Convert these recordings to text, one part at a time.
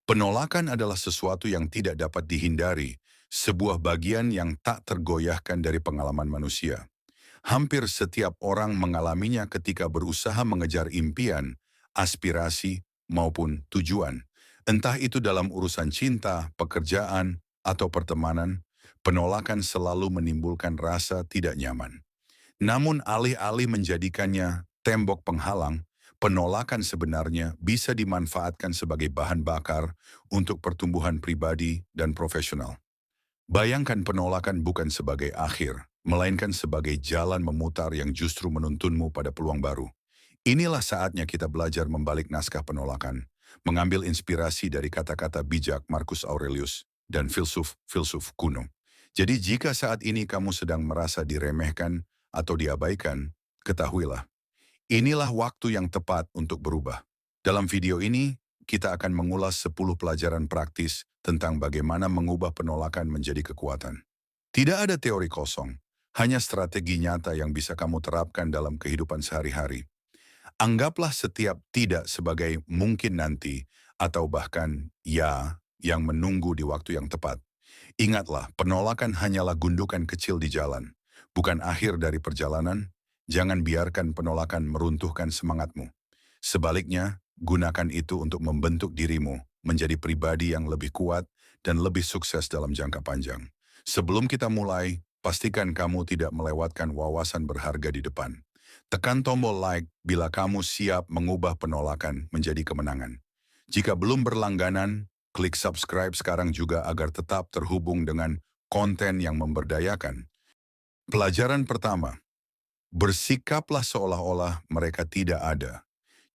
Penolakan adalah sesuatu yang tidak dapat dihindari, sebuah bagian yang tak tergoyahkan dari pengalaman manusia. Hampir setiap orang mengalaminya ketika berusaha mengejar impian, aspirasi, maupun tujuan. Entah itu dalam urusan cinta, pekerjaan, atau pertemanan, penolakan selalu menimbulkan rasa tidak nyaman. Namun alih-alih menjadikannya tembok penghalang, penolakan sebenarnya bisa dimanfaatkan sebagai bahan bakar untuk pertumbuhan pribadi dan profesional. Bayangkan penolakan bukan sebagai akhir, melainkan sebagai jalan memutar yang justru menuntunmu pada peluang baru. Inilah saatnya kita belajar membalik naskah penolakan, mengambil inspirasi dari kata-kata bijak Marcus Aurelius dan filsuf-filsuf kuno. Jadi jika saat ini kamu sedang merasa diremehkan atau diabaikan, ketahuilah, inilah waktu yang tepat untuk berubah. Dalam video ini, kita akan mengulas 10 pelajaran praktis tentang bagaimana mengubah penolakan menjadi kekuatan. Tidak ada teori kosong, hanya strategi nyata yang bisa kamu terapkan dalam kehidupan sehari-hari. Anggaplah setiap tidak sebagai mungkin nanti atau bahkan ya yang menunggu di waktu yang tepat. Ingatlah, penolakan hanyalah gundukan kecil di jalan, bukan akhir dari perjalanan. Jangan biarkan penolakan meruntuhkan semangatmu. Sebaliknya, gunakan itu untuk membentuk dirimu menjadi pribadi yang lebih kuat dan lebih sukses dalam jangka panjang. Sebelum kita mulai, pastikan kamu tidak melewatkan wawasan berharga di depan. Tekan tombol like bila kamu siap mengubah penolakan menjadi kemenangan. Jika belum berlangganan, klik subscribe sekarang juga agar tetap terhubung dengan konten yang memberdayakan. Pelajaran pertama, bersikaplah seolah-olah mereka tidak ada.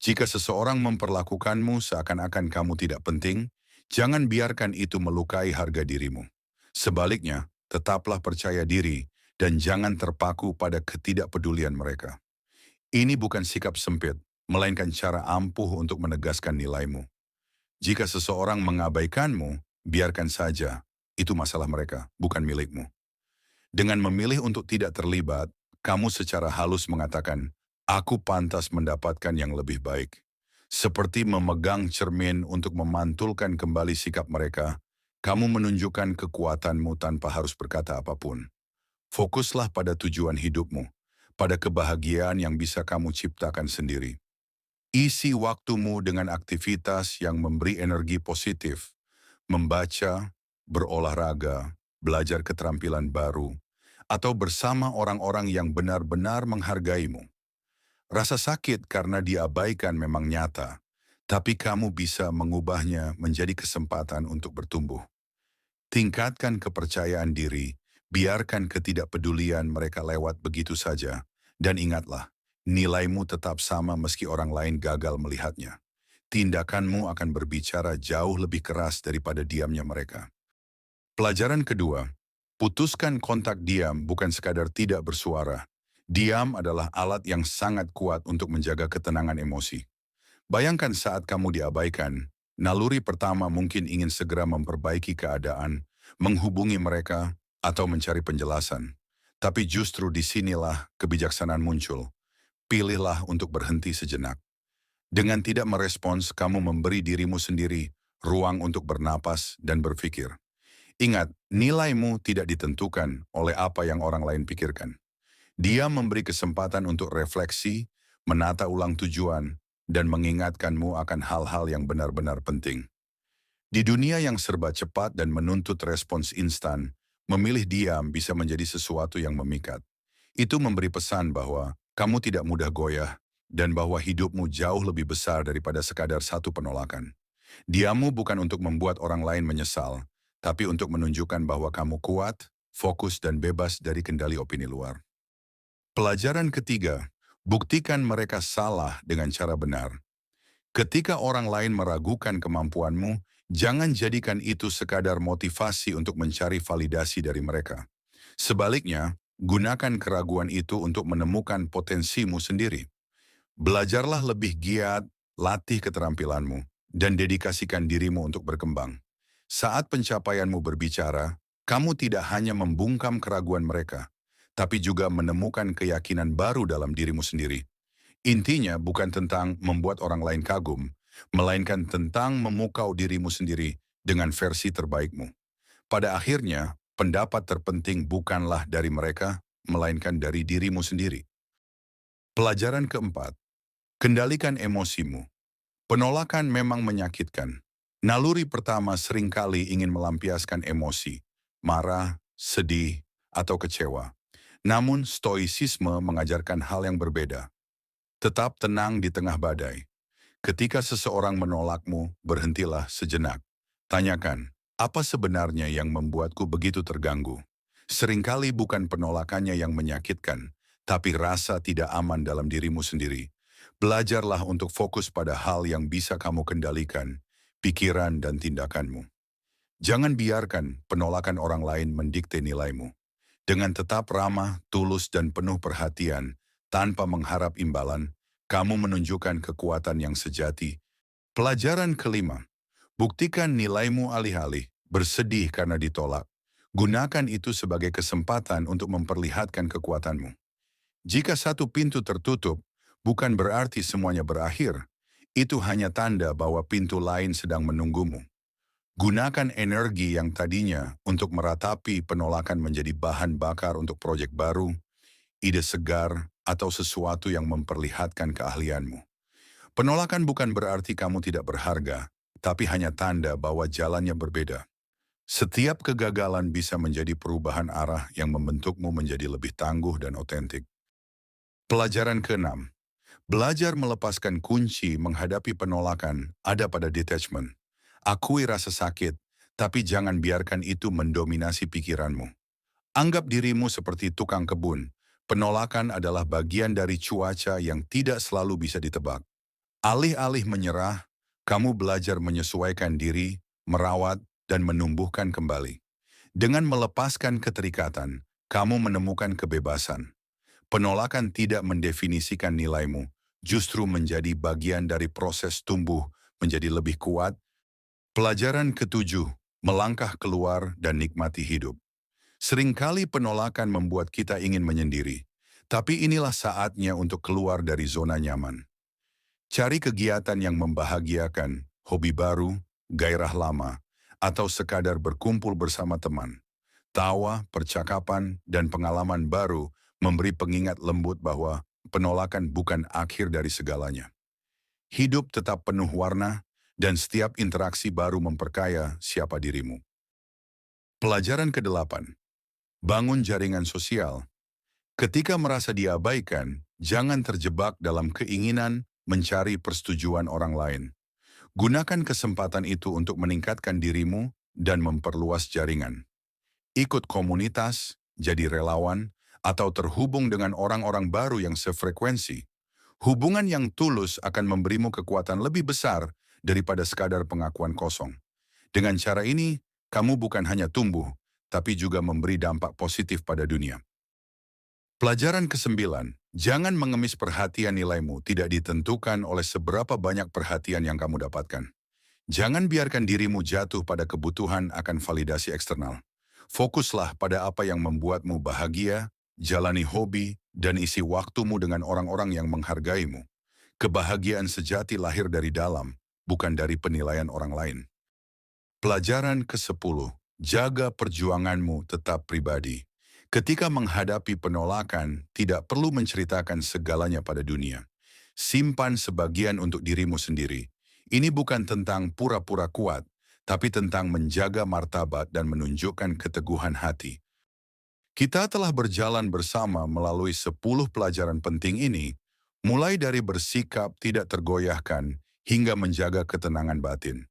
Jika seseorang memperlakukanmu seakan-akan kamu tidak penting, jangan biarkan itu melukai harga dirimu. Sebaliknya, tetaplah percaya diri dan jangan terpaku pada ketidakpedulian mereka. Ini bukan sikap sempit, melainkan cara ampuh untuk menegaskan nilaimu. Jika seseorang mengabaikanmu, biarkan saja. Itu masalah mereka, bukan milikmu. Dengan memilih untuk tidak terlibat, kamu secara halus mengatakan, aku pantas mendapatkan yang lebih baik. Seperti memegang cermin untuk memantulkan kembali sikap mereka, kamu menunjukkan kekuatanmu tanpa harus berkata apapun. Fokuslah pada tujuan hidupmu, pada kebahagiaan yang bisa kamu ciptakan sendiri. Isi waktumu dengan aktivitas yang memberi energi positif, membaca, berolahraga, belajar keterampilan baru, atau bersama orang-orang yang benar-benar menghargaimu. Rasa sakit karena diabaikan memang nyata, tapi kamu bisa mengubahnya menjadi kesempatan untuk bertumbuh. Tingkatkan kepercayaan diri, biarkan ketidakpedulian mereka lewat begitu saja, dan ingatlah, nilaimu tetap sama meski orang lain gagal melihatnya. Tindakanmu akan berbicara jauh lebih keras daripada diamnya mereka. Pelajaran kedua, putuskan kontak diam bukan sekadar tidak bersuara. Diam adalah alat yang sangat kuat untuk menjaga ketenangan emosi. Bayangkan saat kamu diabaikan, naluri pertama mungkin ingin segera memperbaiki keadaan, menghubungi mereka, atau mencari penjelasan. Tapi justru disinilah kebijaksanaan muncul. Pilihlah untuk berhenti sejenak. Dengan tidak merespons, kamu memberi dirimu sendiri ruang untuk bernapas dan berpikir. Ingat, nilaimu tidak ditentukan oleh apa yang orang lain pikirkan. Dia memberi kesempatan untuk refleksi, menata ulang tujuan, dan mengingatkanmu akan hal-hal yang benar-benar penting. Di dunia yang serba cepat dan menuntut respons instan, memilih diam bisa menjadi sesuatu yang memikat. Itu memberi pesan bahwa kamu tidak mudah goyah dan bahwa hidupmu jauh lebih besar daripada sekadar satu penolakan. Diammu bukan untuk membuat orang lain menyesal, tapi untuk menunjukkan bahwa kamu kuat, fokus, dan bebas dari kendali opini luar. Pelajaran ketiga, buktikan mereka salah dengan cara benar. Ketika orang lain meragukan kemampuanmu, jangan jadikan itu sekadar motivasi untuk mencari validasi dari mereka. Sebaliknya, gunakan keraguan itu untuk menemukan potensimu sendiri. Belajarlah lebih giat, latih keterampilanmu, dan dedikasikan dirimu untuk berkembang. Saat pencapaianmu berbicara, kamu tidak hanya membungkam keraguan mereka, tapi juga menemukan keyakinan baru dalam dirimu sendiri. Intinya bukan tentang membuat orang lain kagum, melainkan tentang memukau dirimu sendiri dengan versi terbaikmu. Pada akhirnya, pendapat terpenting bukanlah dari mereka, melainkan dari dirimu sendiri. Pelajaran keempat, kendalikan emosimu. Penolakan memang menyakitkan. Naluri pertama seringkali ingin melampiaskan emosi, marah, sedih, atau kecewa. Namun stoisisme mengajarkan hal yang berbeda. Tetap tenang di tengah badai. Ketika seseorang menolakmu, berhentilah sejenak. Tanyakan, apa sebenarnya yang membuatku begitu terganggu? Seringkali bukan penolakannya yang menyakitkan, tapi rasa tidak aman dalam dirimu sendiri. Belajarlah untuk fokus pada hal yang bisa kamu kendalikan, pikiran dan tindakanmu. Jangan biarkan penolakan orang lain mendikte nilaimu. Dengan tetap ramah, tulus dan penuh perhatian, tanpa mengharap imbalan, kamu menunjukkan kekuatan yang sejati. Pelajaran kelima, buktikan nilaimu alih-alih, bersedih karena ditolak. Gunakan itu sebagai kesempatan untuk memperlihatkan kekuatanmu. Jika satu pintu tertutup, bukan berarti semuanya berakhir. Itu hanya tanda bahwa pintu lain sedang menunggumu. Gunakan energi yang tadinya untuk meratapi penolakan menjadi bahan bakar untuk proyek baru, ide segar, atau sesuatu yang memperlihatkan keahlianmu. Penolakan bukan berarti kamu tidak berharga, tapi hanya tanda bahwa jalannya berbeda. Setiap kegagalan bisa menjadi perubahan arah yang membentukmu menjadi lebih tangguh dan otentik. Pelajaran keenam, belajar melepaskan kunci menghadapi penolakan ada pada detachment. Akui rasa sakit, tapi jangan biarkan itu mendominasi pikiranmu. Anggap dirimu seperti tukang kebun. Penolakan adalah bagian dari cuaca yang tidak selalu bisa ditebak. Alih-alih menyerah, kamu belajar menyesuaikan diri, merawat, dan menumbuhkan kembali. Dengan melepaskan keterikatan, kamu menemukan kebebasan. Penolakan tidak mendefinisikan nilaimu, justru menjadi bagian dari proses tumbuh menjadi lebih kuat. Pelajaran ketujuh, melangkah keluar dan nikmati hidup. Seringkali penolakan membuat kita ingin menyendiri, tapi inilah saatnya untuk keluar dari zona nyaman. Cari kegiatan yang membahagiakan, hobi baru, gairah lama, atau sekadar berkumpul bersama teman. Tawa, percakapan, dan pengalaman baru memberi pengingat lembut bahwa penolakan bukan akhir dari segalanya. Hidup tetap penuh warna, dan setiap interaksi baru memperkaya siapa dirimu. Pelajaran kedelapan, bangun jaringan sosial. Ketika merasa diabaikan, jangan terjebak dalam keinginan mencari persetujuan orang lain. Gunakan kesempatan itu untuk meningkatkan dirimu dan memperluas jaringan. Ikut komunitas, jadi relawan, atau terhubung dengan orang-orang baru yang sefrekuensi. Hubungan yang tulus akan memberimu kekuatan lebih besar daripada sekadar pengakuan kosong. Dengan cara ini, kamu bukan hanya tumbuh, tapi juga memberi dampak positif pada dunia. Pelajaran kesembilan, jangan mengemis perhatian nilaimu tidak ditentukan oleh seberapa banyak perhatian yang kamu dapatkan. Jangan biarkan dirimu jatuh pada kebutuhan akan validasi eksternal. Fokuslah pada apa yang membuatmu bahagia, jalani hobi, dan isi waktumu dengan orang-orang yang menghargaimu. Kebahagiaan sejati lahir dari dalam, bukan dari penilaian orang lain. Pelajaran ke-10, jaga perjuanganmu tetap pribadi. Ketika menghadapi penolakan, tidak perlu menceritakan segalanya pada dunia. Simpan sebagian untuk dirimu sendiri. Ini bukan tentang pura-pura kuat, tapi tentang menjaga martabat dan menunjukkan keteguhan hati. Kita telah berjalan bersama melalui 10 pelajaran penting ini, mulai dari bersikap tidak tergoyahkan hingga menjaga ketenangan batin.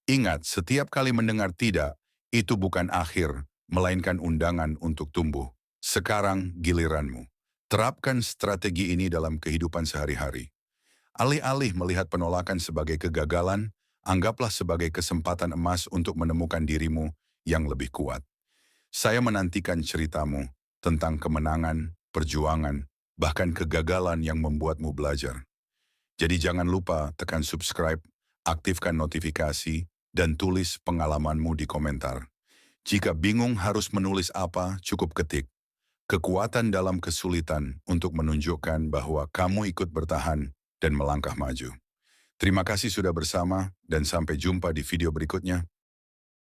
Ingat, setiap kali mendengar tidak, itu bukan akhir, melainkan undangan untuk tumbuh. Sekarang giliranmu. Terapkan strategi ini dalam kehidupan sehari-hari. Alih-alih melihat penolakan sebagai kegagalan, anggaplah sebagai kesempatan emas untuk menemukan dirimu yang lebih kuat. Saya menantikan ceritamu tentang kemenangan, perjuangan, bahkan kegagalan yang membuatmu belajar. Jadi jangan lupa tekan subscribe, aktifkan notifikasi, dan tulis pengalamanmu di komentar. Jika bingung harus menulis apa, cukup ketik. Kekuatan dalam kesulitan untuk menunjukkan bahwa kamu ikut bertahan dan melangkah maju. Terima kasih sudah bersama dan sampai jumpa di video berikutnya.